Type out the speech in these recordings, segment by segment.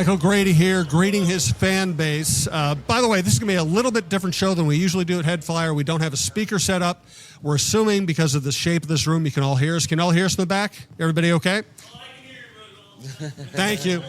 Michael Grady here, greeting his fan base. By the way, this is going to be a little bit different show than we usually do at Headflyer. We don't have a speaker set up. We're assuming because of the shape of this room, you can all hear us. Can you all hear us in the back? Everybody okay? I can hear you, Thank you.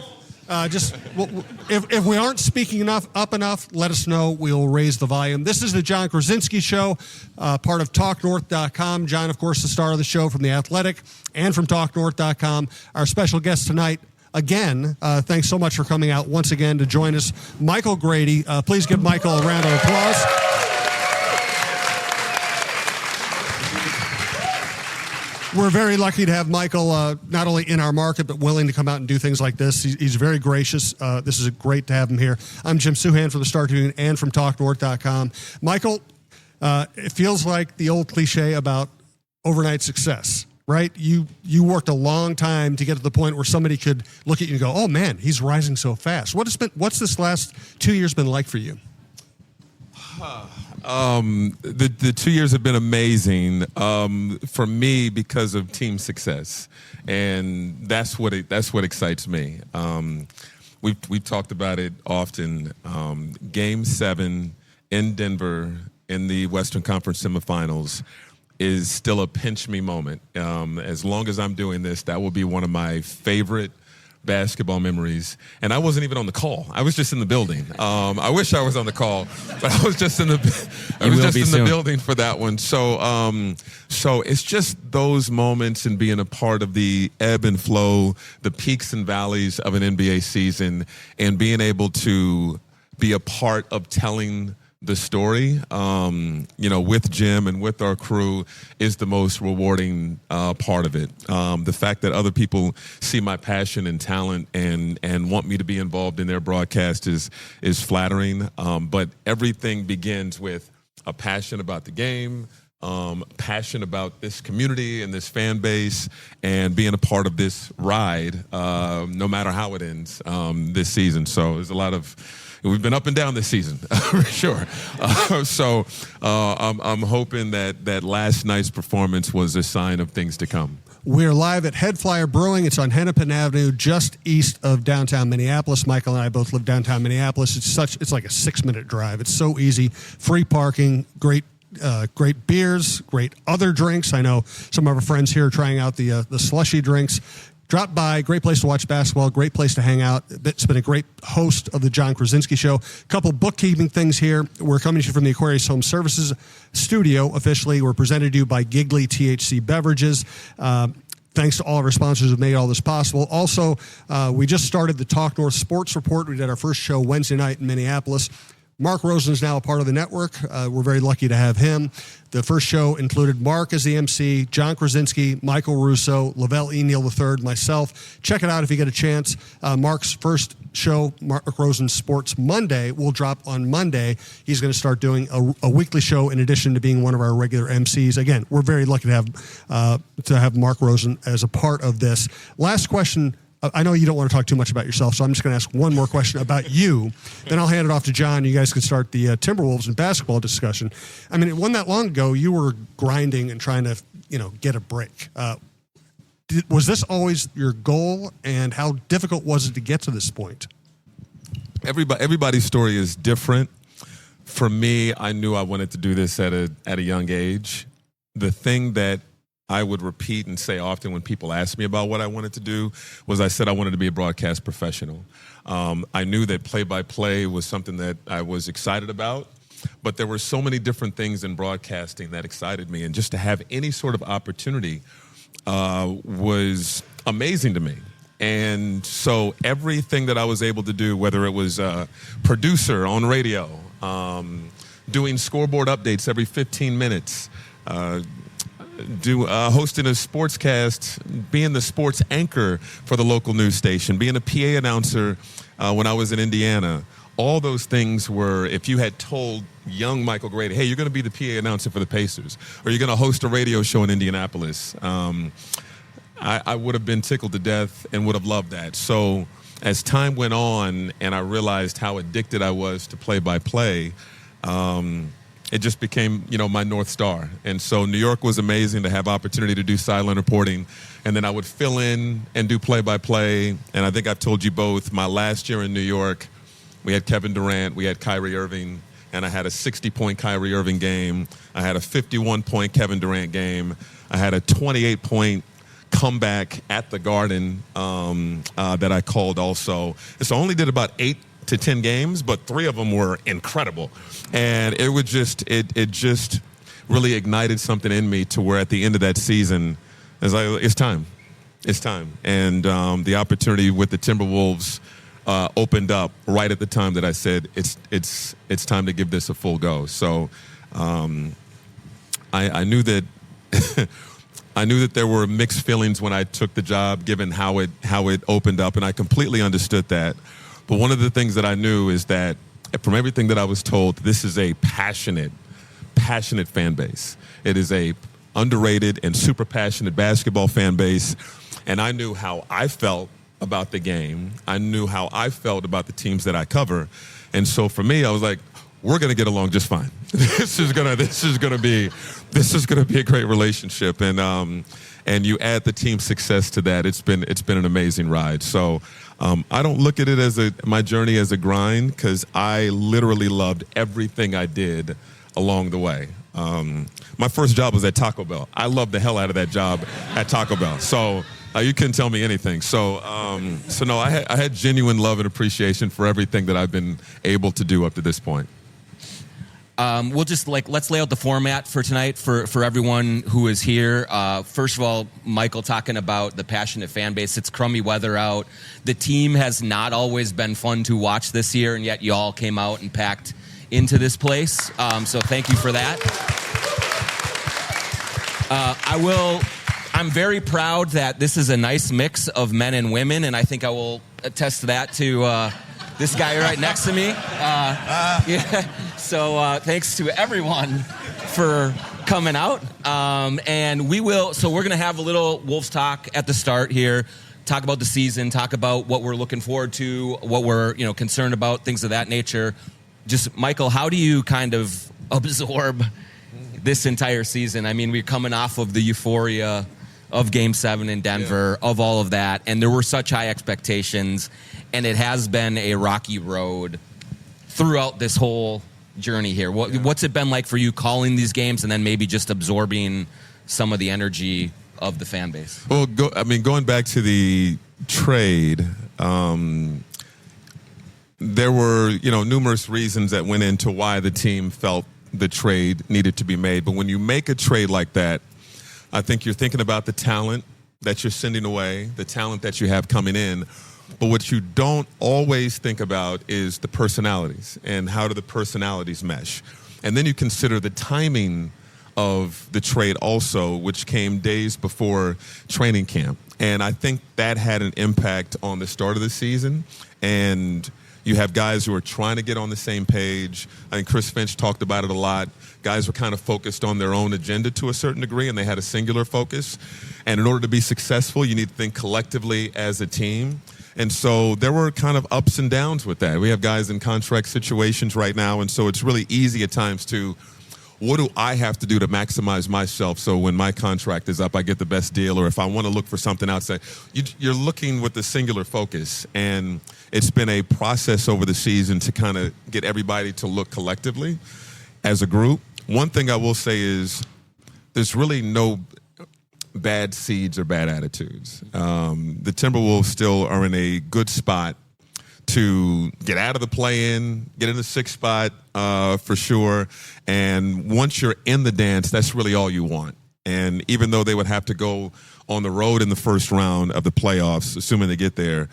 If we aren't speaking up enough, let us know. We'll raise the volume. This is the John Krawczynski Show, part of TalkNorth.com. John, of course, the star of the show from The Athletic and from TalkNorth.com. Our special guest tonight, again, thanks so much for coming out once again to join us, Michael Grady. Please give Michael a round of applause. We're very lucky to have Michael not only in our market, but willing to come out and do things like this. He's very gracious. This is great to have him here. I'm Jim Suhan from the Star Tribune and from TalkNorth.com. Michael, it feels like the old cliche about overnight success, right? You worked a long time to get to the point where somebody could look at you and go, oh, man, he's rising so fast. What's this last 2 years been like for you? The 2 years have been amazing for me because of team success, and that's what excites me. We've talked about it often. Game 7 in Denver in the Western Conference semifinals is still a pinch me moment. As long as I'm doing this, that will be one of my favorite basketball memories. And I wasn't even on the call. I was just in the building. I wish I was on the call, but I was just in the building for that one. So it's just those moments and being a part of the ebb and flow, the peaks and valleys of an NBA season, and being able to be a part of telling the story, with Jim and with our crew is the most rewarding part of it. The fact that other people see my passion and talent and want me to be involved in their broadcast is flattering. But everything begins with a passion about the game, passion about this community and this fan base, and being a part of this ride, no matter how it ends this season. So there's a lot of. We've been up and down this season, for sure. So I'm hoping that last night's performance was a sign of things to come. We're live at Headflyer Brewing. It's on Hennepin Avenue, just east of downtown Minneapolis. Michael and I both live downtown Minneapolis. It's like a 6-minute drive. It's so easy. Free parking, great beers, great other drinks. I know some of our friends here are trying out the slushy drinks. Drop by, great place to watch basketball, great place to hang out. It's been a great host of the John Krawczynski Show. A couple bookkeeping things here. We're coming to you from the Aquarius Home Services studio officially. We're presented to you by Giggly THC Beverages. Thanks to all of our sponsors who made all this possible. Also, we just started the Talk North Sports Report. We did our first show Wednesday night in Minneapolis. Mark Rosen is now a part of the network. We're very lucky to have him. The first show included Mark as the MC, John Krawczynski, Michael Russo, Lavelle E. Neal III, myself. Check it out if you get a chance. Mark's first show, Mark Rosen's Sports Monday, will drop on Monday. He's going to start doing a weekly show in addition to being one of our regular MCs. Again, we're very lucky to have Mark Rosen as a part of this. Last question. I know you don't want to talk too much about yourself, so I'm just going to ask one more question about you. Then I'll hand it off to John. You guys can start the Timberwolves and basketball discussion. I mean, it wasn't that long ago you were grinding and trying to, get a break. Was this always your goal, and how difficult was it to get to this point? Everybody's story is different. For me, I knew I wanted to do this at a young age. The thing that I would repeat and say often when people ask me about what I wanted to do was I said I wanted to be a broadcast professional. I knew that play-by-play was something that I was excited about, but there were so many different things in broadcasting that excited me, and just to have any sort of opportunity was amazing to me. And so everything that I was able to do, whether it was a producer on radio, doing scoreboard updates every 15 minutes, hosting a sportscast, being the sports anchor for the local news station, being a PA announcer when I was in Indiana. All those things were, if you had told young Michael Grady, hey, you're going to be the PA announcer for the Pacers, or you're going to host a radio show in Indianapolis, I would have been tickled to death and would have loved that. So as time went on and I realized how addicted I was to play-by-play, it just became, my North Star. And so New York was amazing to have opportunity to do sideline reporting. And then I would fill in and do play-by-play. And I think I've told you both, my last year in New York, we had Kevin Durant, we had Kyrie Irving, and I had a 60-point Kyrie Irving game. I had a 51-point Kevin Durant game. I had a 28-point comeback at the Garden that I called also. And so I only did about 8 to 10 games, but 3 of them were incredible. And it would just really ignited something in me to where at the end of that season, it's time. And the opportunity with the Timberwolves opened up right at the time that I said it's time to give this a full go. So I knew that I knew that there were mixed feelings when I took the job, given how it opened up, and I completely understood that. But one of the things that I knew is that from everything that I was told, this is a passionate fan base. It is a underrated and super passionate basketball fan base, and I knew how I felt about the game. I knew how I felt about the teams that I cover, and so for me, I was like, we're going to get along just fine. This is gonna be a great relationship, and you add the team success to that. It's been an amazing ride. So I don't look at it as my journey as a grind, because I literally loved everything I did along the way. My first job was at Taco Bell. I loved the hell out of that job at Taco Bell. So you couldn't tell me anything. So no, I had genuine love and appreciation for everything that I've been able to do up to this point. We'll just let's lay out the format for tonight for everyone who is here. First of all, Michael talking about the passionate fan base. It's crummy weather out. The team has not always been fun to watch this year, and yet you all came out and packed into this place. So thank you for that. I'm very proud that this is a nice mix of men and women, and I think I will attest that to this guy right next to me. Yeah. So thanks to everyone for coming out. And we're going to have a little Wolves talk at the start here, talk about the season, talk about what we're looking forward to, what we're concerned about, things of that nature. Just, Michael, how do you kind of absorb this entire season? I mean, we're coming off of the euphoria of Game 7 in Denver, of all of that, and there were such high expectations, and it has been a rocky road throughout this whole journey here. What's it been like for you calling these games and then maybe just absorbing some of the energy of the fan base? Well, going back to the trade, there were numerous reasons that went into why the team felt the trade needed to be made. But when you make a trade like that, I think you're thinking about the talent that you're sending away, the talent that you have coming in. But what you don't always think about is the personalities and how do the personalities mesh. And then you consider the timing of the trade also, which came days before training camp. And I think that had an impact on the start of the season. And you have guys who are trying to get on the same page. I think Chris Finch talked about it a lot. Guys were kind of focused on their own agenda to a certain degree, and they had a singular focus. And in order to be successful, you need to think collectively as a team. And so there were kind of ups and downs with that. We have guys in contract situations right now, and so it's really easy at times to, what do I have to do to maximize myself so when my contract is up, I get the best deal, or if I want to look for something outside. You're looking with the singular focus, and it's been a process over the season to kind of get everybody to look collectively as a group. One thing I will say is there's really no bad seeds or bad attitudes. The Timberwolves still are in a good spot to get out of the play-in, get in the 6th spot for sure. And once you're in the dance, that's really all you want. And even though they would have to go on the road in the first round of the playoffs, assuming they get there,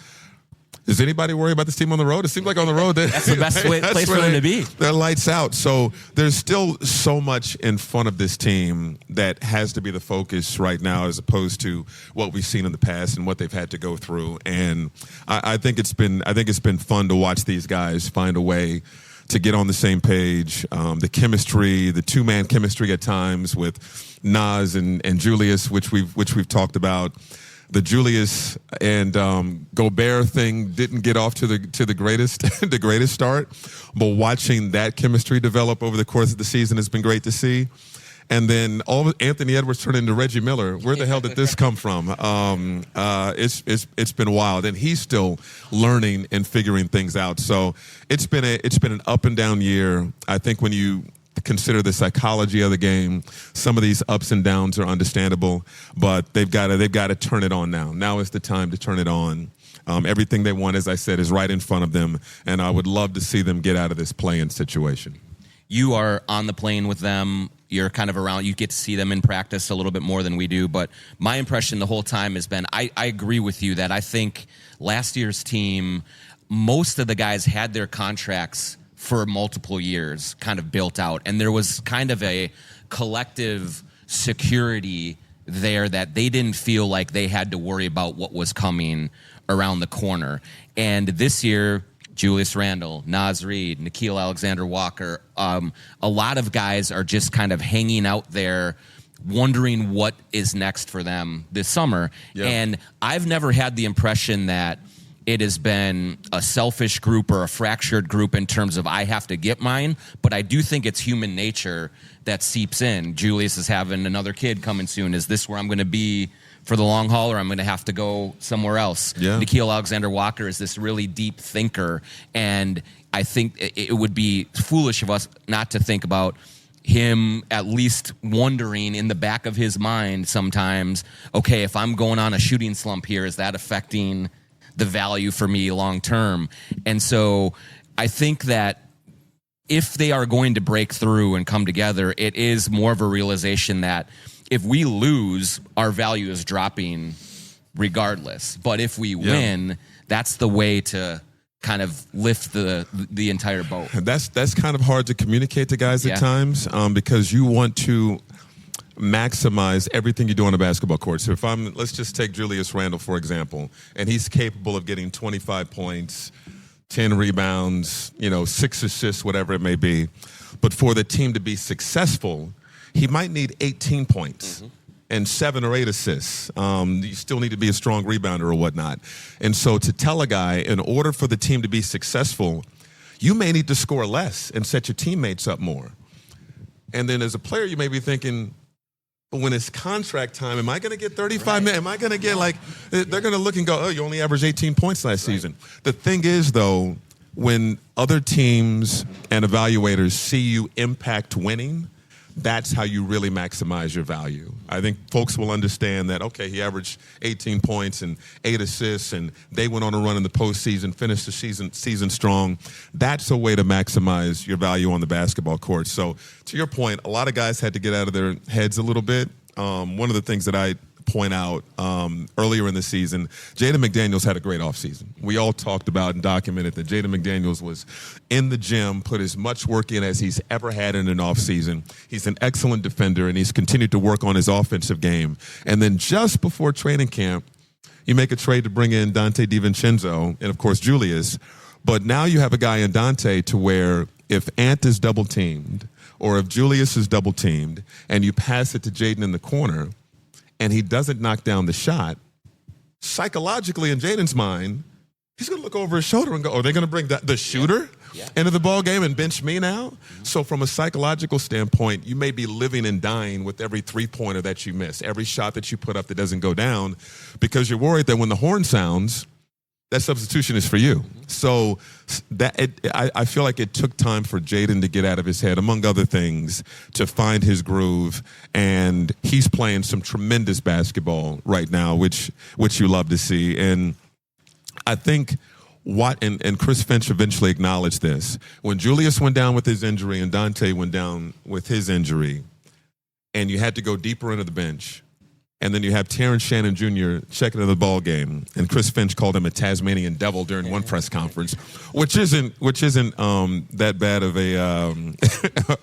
does anybody worry about this team on the road? It seems like on the road, that's the best place for them to be. They're lights out. So there's still so much in front of this team that has to be the focus right now, as opposed to what we've seen in the past and what they've had to go through. And I think it's been fun to watch these guys find a way to get on the same page. The chemistry, the 2-man chemistry at times with Nas and Julius, which we've talked about. the Julius and Gobert thing didn't get off to the greatest the greatest start, but watching that chemistry develop over the course of the season has been great to see. And then Anthony Edwards turned into Reggie Miller. Where the hell did this come from? It's been wild, and he's still learning and figuring things out. So it's been an up and down year. I think when you consider the psychology of the game, some of these ups and downs are understandable, but they've got to turn it on now. Now is the time to turn it on. Everything they want, as I said, is right in front of them, and I would love to see them get out of this play-in situation. You are on the plane with them. You're kind of around. You get to see them in practice a little bit more than we do. But my impression the whole time has been, I agree with you that I think last year's team, most of the guys had their contracts for multiple years kind of built out. And there was kind of a collective security there that they didn't feel like they had to worry about what was coming around the corner. And this year, Julius Randle, Naz Reid, Nickeil Alexander-Walker, a lot of guys are just kind of hanging out there wondering what is next for them this summer. Yeah. And I've never had the impression that it has been a selfish group or a fractured group in terms of I have to get mine, but I do think it's human nature that seeps in. Julius is having another kid coming soon. Is this where I'm going to be for the long haul, or I'm going to have to go somewhere else? Yeah. Nickeil Alexander-Walker is this really deep thinker, and I think it would be foolish of us not to think about him at least wondering in the back of his mind sometimes, okay, if I'm going on a shooting slump here, is that affecting the value for me long term? And so I think that if they are going to break through and come together, it is more of a realization that if we lose, our value is dropping regardless. But if we win, that's the way to kind of lift the entire boat. That's kind of hard to communicate to guys at times because you want to maximize everything you do on a basketball court. So let's just take Julius Randle, for example, and he's capable of getting 25 points, 10 rebounds, 6 assists, whatever it may be. But for the team to be successful, he might need 18 points and 7 or 8 assists. You still need to be a strong rebounder or whatnot. And so to tell a guy, in order for the team to be successful, you may need to score less and set your teammates up more. And then as a player, you may be thinking, when it's contract time, am I going to get 35 minutes? Am I going to get they're going to look and go, oh, you only averaged 18 points last season. The thing is, though, when other teams and evaluators see you impact winning, that's how you really maximize your value. I think folks will understand that, okay, he averaged 18 points and 8 assists, and they went on a run in the postseason, finished the season strong. That's a way to maximize your value on the basketball court. So to your point, a lot of guys had to get out of their heads a little bit. One of the things that I point out earlier in the season, Jaden McDaniels had a great offseason. We all talked about and documented that Jaden McDaniels was in the gym, put as much work in as he's ever had in an offseason. He's an excellent defender, and he's continued to work on his offensive game. And then just before training camp, you make a trade to bring in Dante DiVincenzo and, of course, Julius. But now you have a guy in Dante to where if Ant is double-teamed or if Julius is double-teamed and you pass it to Jaden in the corner, and he doesn't knock down the shot, psychologically in Jaden's mind, he's going to look over his shoulder and go, are they going to bring the shooter into the ball game and bench me now? So from a psychological standpoint, you may be living and dying with every three-pointer that you miss, every shot that you put up that doesn't go down, because you're worried that when the horn sounds, that substitution is for you. So I feel like it took time for Jaden to get out of his head, among other things, to find his groove. And he's playing some tremendous basketball right now, which you love to see. And I think and Chris Finch eventually acknowledged this. When Julius went down with his injury and Dante went down with his injury, and you had to go deeper into the bench, and then you have Terrence Shannon Jr. checking into the ball game, and Chris Finch called him a Tasmanian devil during one press conference, which isn't that bad of a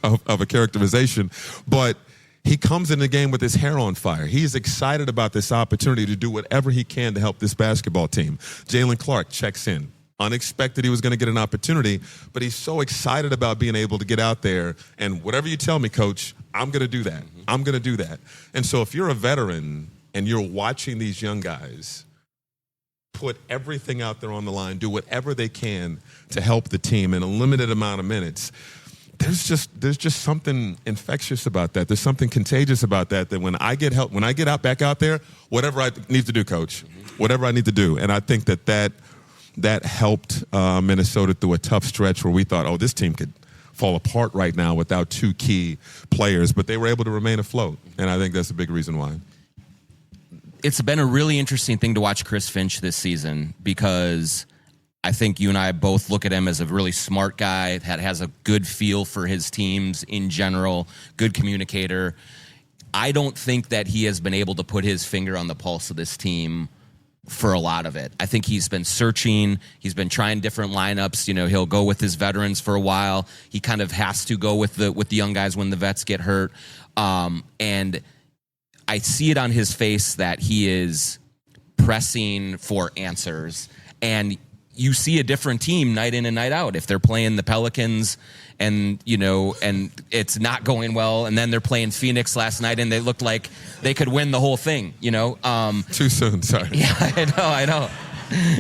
of a characterization, but he comes in the game with his hair on fire. He's excited about this opportunity to do whatever he can to help this basketball team. Jalen Clark checks in. Unexpected he was going to get an opportunity, but he's so excited about being able to get out there and whatever you tell me, Coach, I'm going to do that. I'm going to do that. And so if you're a veteran and you're watching these young guys put everything out there on the line, do whatever they can to help the team in a limited amount of minutes, there's just something infectious about that. There's something contagious about that when I get help, when I get back out there, whatever I need to do, Coach, whatever I need to do. And I think that helped Minnesota through a tough stretch where we thought, oh, this team could fall apart right now without two key players, but they were able to remain afloat. And I think that's a big reason why. It's been a really interesting thing to watch Chris Finch this season because I think you and I both look at him as a really smart guy that has a good feel for his teams in general, good communicator. I don't think that he has been able to put his finger on the pulse of this team for a lot of it. I think he's been searching. He's been trying different lineups. You know, he'll go with his veterans for a while. He kind of has to go with the young guys when the vets get hurt. And I see it on his face that he is pressing for answers. And you see a different team night in and night out. If they're playing the Pelicans and it's not going well, and then they're playing Phoenix last night and they looked like they could win the whole thing, Too soon, sorry. Yeah,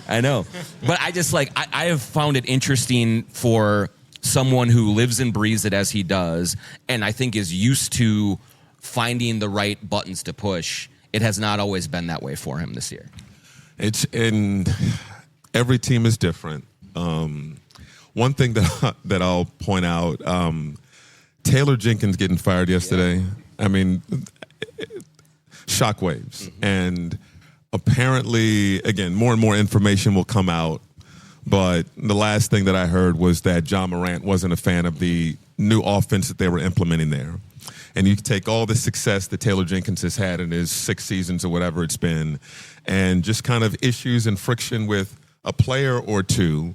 I know. But I just I have found it interesting for someone who lives and breathes it as he does, and I think is used to finding the right buttons to push. It has not always been that way for him this year. Every team is different. One thing that I'll point out, Taylor Jenkins getting fired yesterday. Yeah. I mean, shockwaves. Mm-hmm. And apparently, again, more and more information will come out. But the last thing that I heard was that John Morant wasn't a fan of the new offense that they were implementing there. And you take all the success that Taylor Jenkins has had in his 6 seasons or whatever it's been, and just kind of issues and friction with a player or two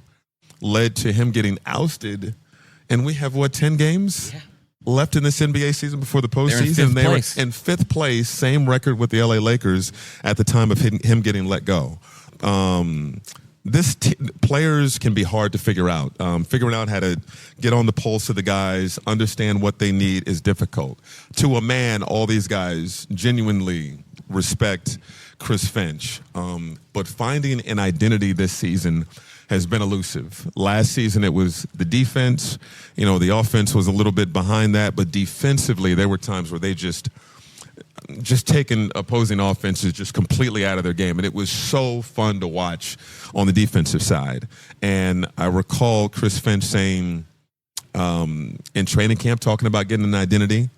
led to him getting ousted. And we have, 10 games left in this NBA season before the postseason? They were in 5th place, same record with the LA Lakers at the time of him getting let go. Players can be hard to figure out. Figuring out how to get on the pulse of the guys, understand what they need is difficult. To a man, all these guys genuinely respect Chris Finch. But finding an identity this season has been elusive. Last season, it was the defense. The offense was a little bit behind that, but defensively, there were times where they just taking opposing offenses just completely out of their game. And it was so fun to watch on the defensive side. And I recall Chris Finch saying in training camp, talking about getting an identity.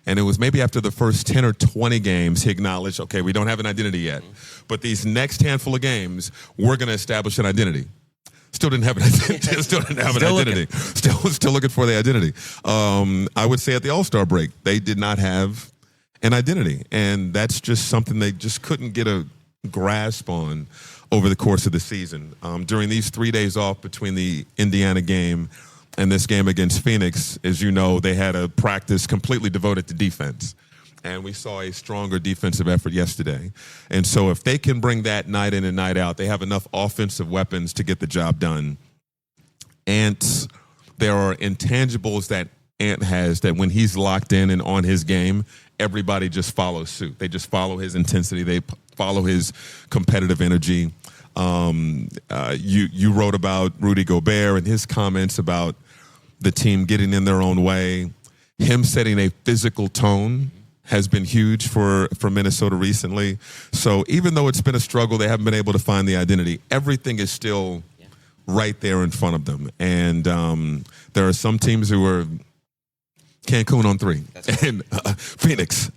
And it was maybe after the first 10 or 20 games, he acknowledged, okay, we don't have an identity yet. But these next handful of games, we're going to establish an identity. Still didn't have an identity. Still looking for the identity. I would say at the All-Star break, they did not have an identity. And that's just something they just couldn't get a grasp on over the course of the season. During these 3 days off between the Indiana game and this game against Phoenix, as you know, they had a practice completely devoted to defense. And we saw a stronger defensive effort yesterday. And so if they can bring that night in and night out, they have enough offensive weapons to get the job done. Ant, there are intangibles that Ant has that when he's locked in and on his game, everybody just follows suit. They just follow his intensity. They follow his competitive energy. You wrote about Rudy Gobert and his comments about the team getting in their own way. Him setting a physical tone has been huge for Minnesota recently. So even though it's been a struggle, they haven't been able to find the identity. Everything is still right there in front of them. And there are some teams who are Cancun on 3 and Phoenix.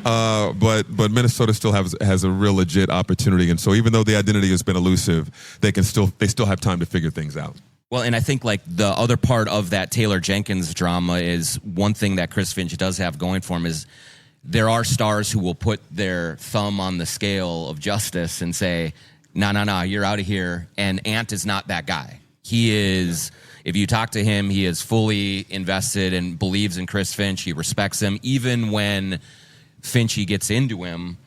But Minnesota still has a real legit opportunity. And so even though the identity has been elusive, they still have time to figure things out. Well, and I think the other part of that Taylor Jenkins drama is one thing that Chris Finch does have going for him is there are stars who will put their thumb on the scale of justice and say, no, you're out of here. And Ant is not that guy. He is, if you talk to him, he is fully invested and believes in Chris Finch. He respects him. Even when Finchy gets into him,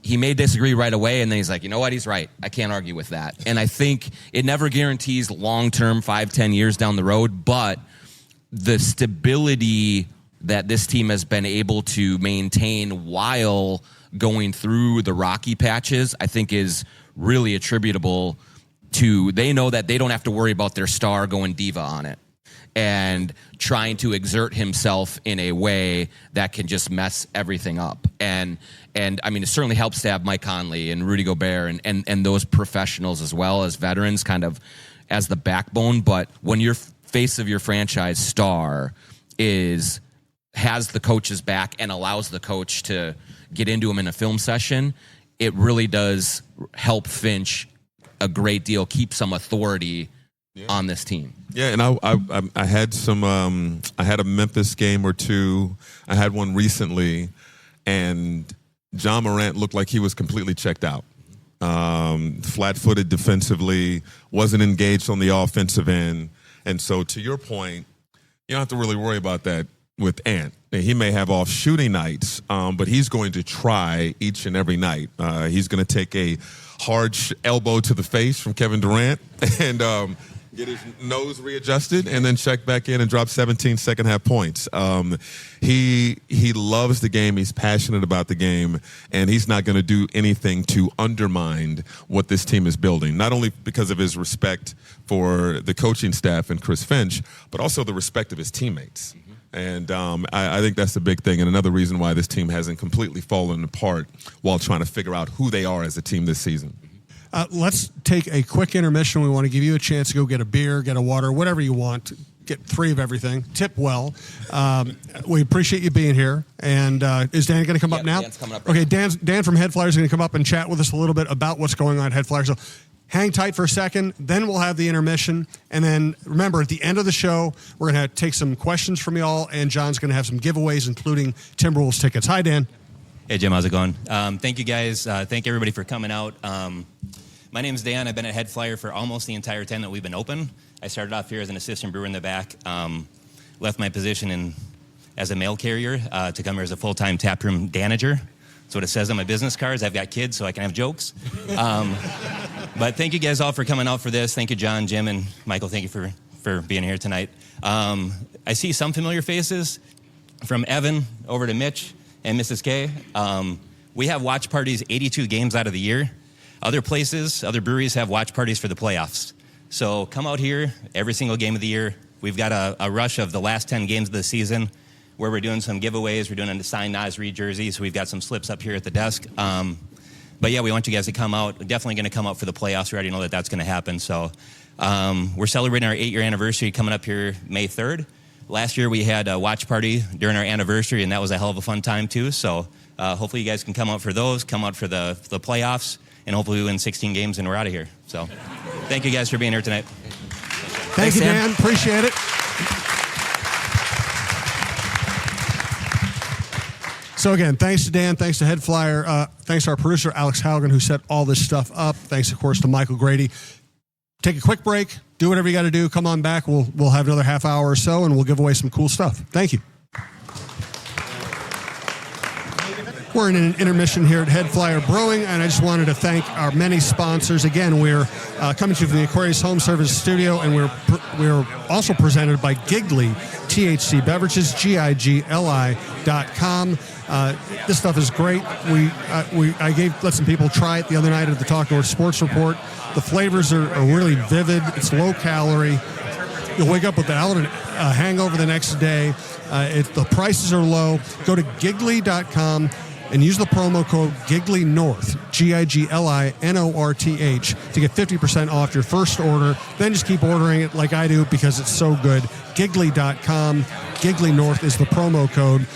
he may disagree right away, and then he's like, you know what, he's right. I can't argue with that. And I think it never guarantees long-term, 5-10 years down the road, but the stability that this team has been able to maintain while going through the rocky patches, I think is really attributable to, they know that they don't have to worry about their star going diva on it and trying to exert himself in a way that can just mess everything up. And I mean, it certainly helps to have Mike Conley and Rudy Gobert and those professionals as well as veterans kind of as the backbone. But when your face of your franchise star has the coach's back and allows the coach to get into him in a film session, it really does help Finch a great deal, keep some authority on this team. Yeah, and I had I had a Memphis game or two. I had one recently, and John Morant looked like he was completely checked out. Flat-footed defensively, wasn't engaged on the offensive end. And so to your point, you don't have to really worry about that with Ant. He may have off shooting nights, but he's going to try each and every night. He's going to take a hard elbow to the face from Kevin Durant and get his nose readjusted and then check back in and drop 17 second-half points. He loves the game. He's passionate about the game, and he's not going to do anything to undermine what this team is building, not only because of his respect for the coaching staff and Chris Finch, but also the respect of his teammates. And I think that's the big thing, and another reason why this team hasn't completely fallen apart while trying to figure out who they are as a team this season. Let's take a quick intermission. We want to give you a chance to go get a beer, get a water, whatever you want. Get 3 of everything. Tip well. We appreciate you being here. And is Dan going to come up now? Dan's coming up right okay, Dan from Headflyer is going to come up and chat with us a little bit about what's going on at Headflyer. So hang tight for a second. Then we'll have the intermission. And then remember, at the end of the show, we're going to take some questions from y'all, and John's going to have some giveaways, including Timberwolves tickets. Hi, Dan. Hey, Jim. How's it going? Thank you, guys. Thank everybody for coming out. My name's Dan. I've been at Headflyer for almost the entire time that we've been open. I started off here as an assistant brewer in the back, left my position as a mail carrier to come here as a full-time taproom danager. That's what it says on my business cards. I've got kids, so I can have jokes. But thank you guys all for coming out for this. Thank you, John, Jim, and Michael. Thank you for being here tonight. I see some familiar faces, from Evan over to Mitch and Mrs. K. We have watch parties 82 games out of the year. Other places, other breweries have watch parties for the playoffs. So come out here every single game of the year. We've got a rush of the last 10 games of the season where we're doing some giveaways. We're doing a signed Nas Reed jersey, so we've got some slips up here at the desk. But yeah, we want you guys to come out. We're definitely going to come out for the playoffs. We already know that that's going to happen. So we're celebrating our 8-year anniversary coming up here May 3rd. Last year we had a watch party during our anniversary, and that was a hell of a fun time too. So hopefully you guys can come out for those, come out for the playoffs, and hopefully we win 16 games and we're out of here. So thank you guys for being here tonight. Thank you, Dan. Appreciate it. So again, thanks to Dan, thanks to Headflyer, thanks to our producer, Alex Haugen, who set all this stuff up. Thanks, of course, to Michael Grady. Take a quick break. Do whatever you got to do. Come on back. We'll have another half hour or so, and we'll give away some cool stuff. Thank you. We're in an intermission here at Headflyer Brewing, and I just wanted to thank our many sponsors. Again, we're coming to you from the Aquarius Home Service Studio, and we're also presented by Giggly THC Beverages, GIGLI.com. This stuff is great. I let some people try it the other night at the Talk North Sports Report. The flavors are really vivid. It's low calorie. You'll wake up without a hangover the next day. The prices are low. Go to giggly.com and use the promo code GIGLYNORTH, GIGLINORTH, to get 50% off your first order. Then just keep ordering it like I do because it's so good. Giggly.com, GIGLYNORTH is the promo code.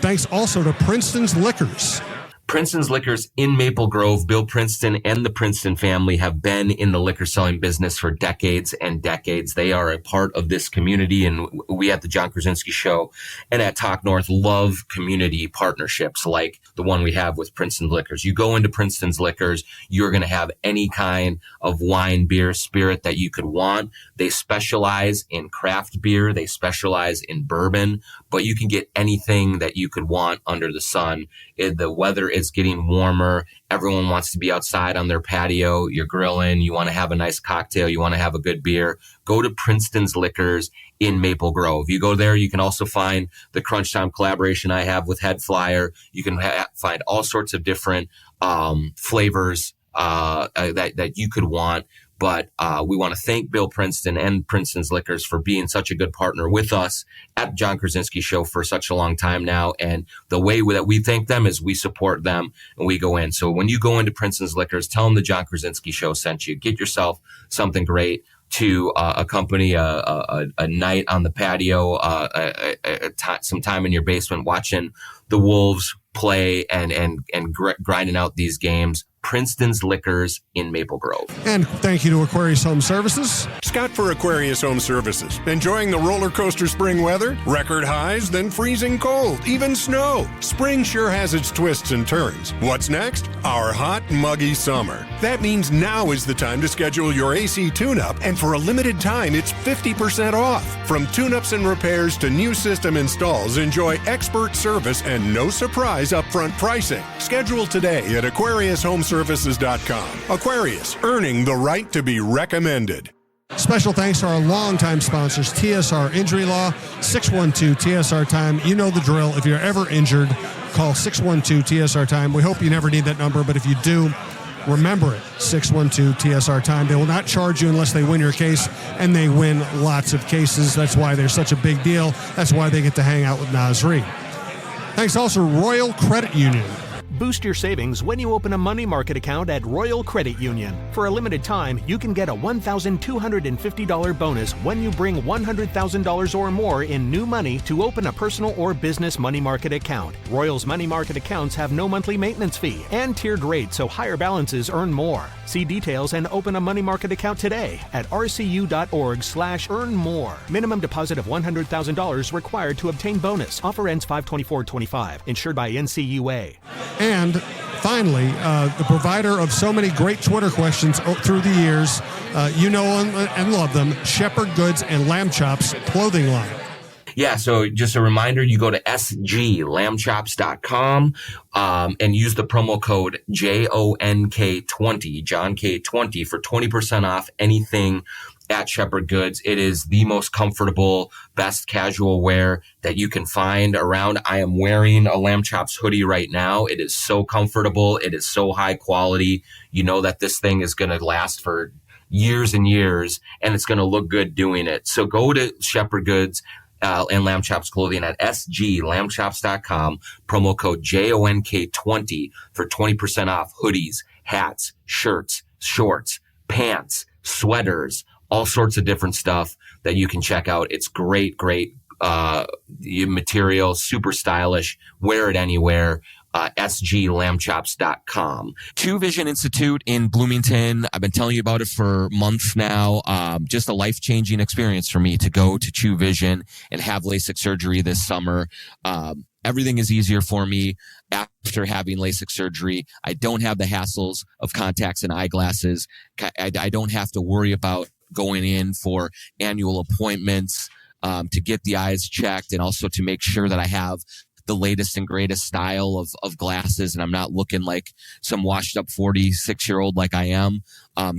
Thanks also to Princeton's Liquors. Princeton's Liquors in Maple Grove. Bill Princeton and the Princeton family have been in the liquor selling business for decades and decades. They are a part of this community, and we at the John Krawczynski Show and at Talk North love community partnerships like the one we have with Princeton's Liquors. You go into Princeton's Liquors, you're going to have any kind of wine, beer, spirit that you could want. They specialize in craft beer. They specialize in bourbon, but you can get anything that you could want under the sun. The weather is It's getting warmer. Everyone wants to be outside on their patio. You're grilling. You want to have a nice cocktail. You want to have a good beer. Go to Princeton's Liquors in Maple Grove. You go there, you can also find the Crunch Time collaboration I have with Headflyer. You can find all sorts of different flavors that you could want. But we want to thank Bill Princeton and Princeton's Liquors for being such a good partner with us at the John Krawczynski Show for such a long time now. And the way that we thank them is we support them and we go in. So when you go into Princeton's Liquors, tell them the John Krawczynski Show sent you. Get yourself something great to accompany a night on the patio, some time in your basement watching the Wolves play and grinding out these games. Princeton's Liquors in Maple Grove. And thank you to Aquarius Home Services. Scott for Aquarius Home Services. Enjoying the roller coaster spring weather? Record highs, then freezing cold, even snow. Spring sure has its twists and turns. What's next? Our hot, muggy summer. That means now is the time to schedule your AC tune-up, and for a limited time, it's 50% off. From tune-ups and repairs to new system installs, enjoy expert service and no surprise upfront pricing. Schedule today at AquariusHomeServices.com. Aquarius, earning the right to be recommended. Special thanks to our longtime sponsors, TSR Injury Law, 612-TSR-TIME. You know the drill. If you're ever injured, call 612-TSR-TIME. We hope you never need that number, but if you do, remember it, 612-TSR-TIME. They will not charge you unless they win your case, and they win lots of cases. That's why they're such a big deal. That's why they get to hang out with Nasri. Thanks also to Royal Credit Union. Boost your savings when you open a money market account at Royal Credit Union. For a limited time, you can get a $1,250 bonus when you bring $100,000 or more in new money to open a personal or business money market account. Royal's money market accounts have no monthly maintenance fee and tiered rates, so higher balances earn more. See details and open a money market account today at rcu.org/earn-more. Minimum deposit of $100,000 required to obtain bonus. Offer ends 5/24/25. Insured by NCUA. And finally, the provider of so many great Twitter questions through the years, you know and love them, Shepherd Goods and Lamb Chops clothing line. Yeah, so just a reminder, you go to sglambchops.com and use the promo code JONK20, John K20, for 20% off anything at Shepherd Goods. It is the most comfortable, best casual wear that you can find around. I am wearing a Lamb Chops hoodie right now. It is so comfortable. It is so high quality. You know that this thing is going to last for years and years, and it's going to look good doing it. So go to Shepherd Goods and Lamb Chops clothing at sglambchops.com, promo code JONK20 for 20% off hoodies, hats, shirts, shorts, pants, sweaters, all sorts of different stuff that you can check out. It's great material, super stylish. Wear it anywhere. sglambchops.com. True Vision Institute in Bloomington. I've been telling you about it for months now. Just a life-changing experience for me to go to True Vision and have LASIK surgery this summer. Everything is easier for me after having LASIK surgery. I don't have the hassles of contacts and eyeglasses. I don't have to worry about going in for annual appointments to get the eyes checked, and also to make sure that I have the latest and greatest style of glasses, and I'm not looking like some washed up 46-year-old like I am,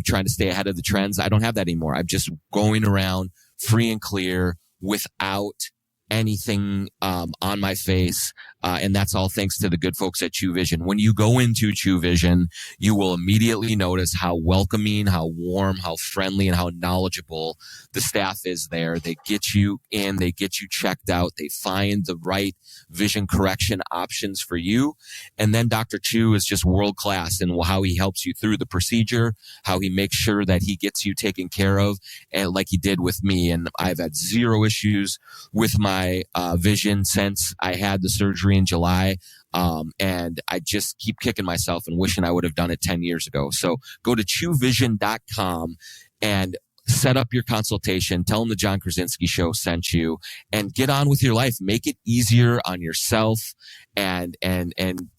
trying to stay ahead of the trends. I don't have that anymore. I'm just going around free and clear without anything on my face, and that's all thanks to the good folks at True Vision. When you go into True Vision, you will immediately notice how welcoming, how warm, how friendly, and how knowledgeable the staff is there. They get you in, they get you checked out, they find the right vision correction options for you, and then Dr. Chu is just world class in how he helps you through the procedure, how he makes sure that he gets you taken care of, and like he did with me. And I've had zero issues with my vision since I had the surgery in July. And I just keep kicking myself and wishing I would have done it 10 years ago. So go to truevision.com and set up your consultation. Tell them the John Krawczynski Show sent you, and get on with your life. Make it easier on yourself, and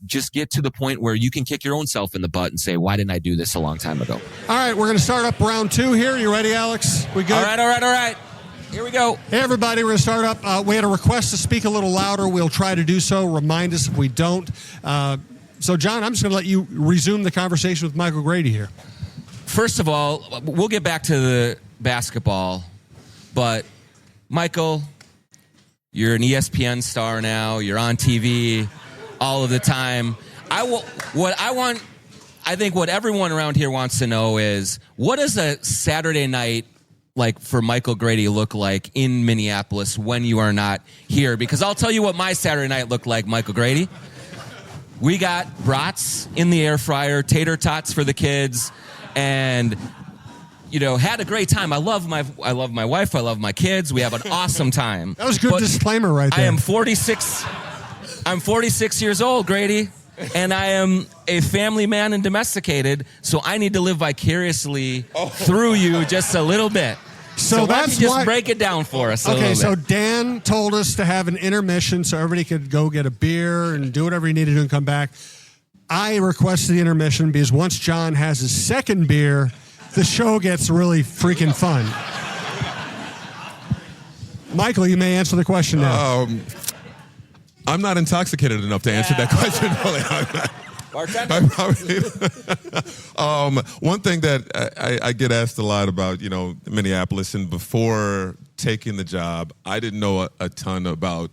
just get to the point where you can kick your own self in the butt and say, why didn't I do this a long time ago? All right, we're going to start up round two here. You ready, Alex? We good? All right. Here we go. Hey, everybody, we're going to start up. We had a request to speak a little louder. We'll try to do so. Remind us if we don't. So, John, I'm just going to let you resume the conversation with Michael Grady here. First of all, we'll get back to the basketball, but Michael, you're an ESPN star now. You're on TV all of the time. I think what everyone around here wants to know is, what does a Saturday night like for Michael Grady look like in Minneapolis when you are not here? Because I'll tell you what my Saturday night looked like, Michael Grady. We got brats in the air fryer, tater tots for the kids, and had a great time. I love my wife. I love my kids. We have an awesome time. That was a good disclaimer right there. I am 46. I'm 46 years old, Grady, and I am a family man and domesticated, so I need to live vicariously through you just a little bit. So why don't you just break it down for us a little bit? So Dan told us to have an intermission so everybody could go get a beer and do whatever he needed to do and come back. I requested the intermission because once John has his second beer, the show gets really freaking fun. Michael, you may answer the question now. I'm not intoxicated enough to answer that question. One thing that I get asked a lot about, Minneapolis, and before taking the job, I didn't know a ton about